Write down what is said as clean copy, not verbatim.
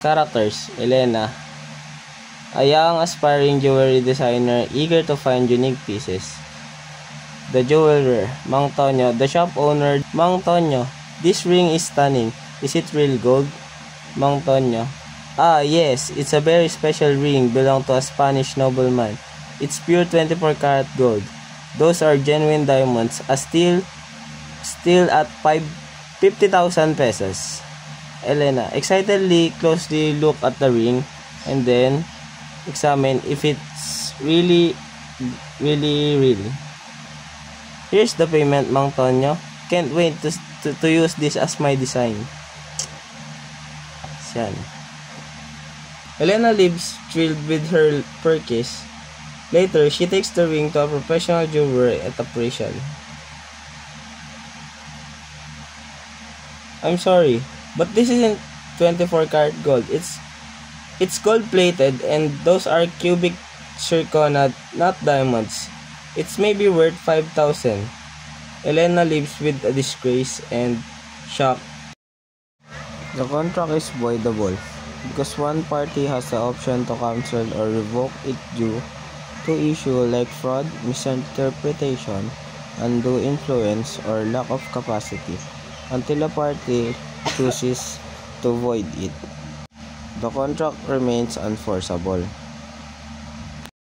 Characters: Elena, a young aspiring jewelry designer eager to find unique pieces. The jeweler, Mang Tonyo, the shop owner. Mang Tonyo, this ring is stunning. Is it real gold? Mang Tonyo, ah yes, it's a very special ring, belong to a Spanish nobleman. It's pure 24 karat gold. Those are genuine diamonds. A still at 50,000 pesos. Elena excitedly closely look at the ring and then examine if it's really real. Here's the payment, Mang Tonyo. Can't wait to use this as my design. Yan. Elena leaves thrilled with her purchase. Later, she takes the ring to a professional jeweler at appraisal. I'm sorry, but this isn't 24 karat gold. It's gold plated, and those are cubic zirconia, not diamonds. It's maybe worth 5,000. Elena leaves with a disgrace and shock. The contract is voidable because one party has the option to cancel or revoke it due to issue like fraud, misinterpretation, undue influence, or lack of capacity until a party chooses to void it. The contract remains unenforceable.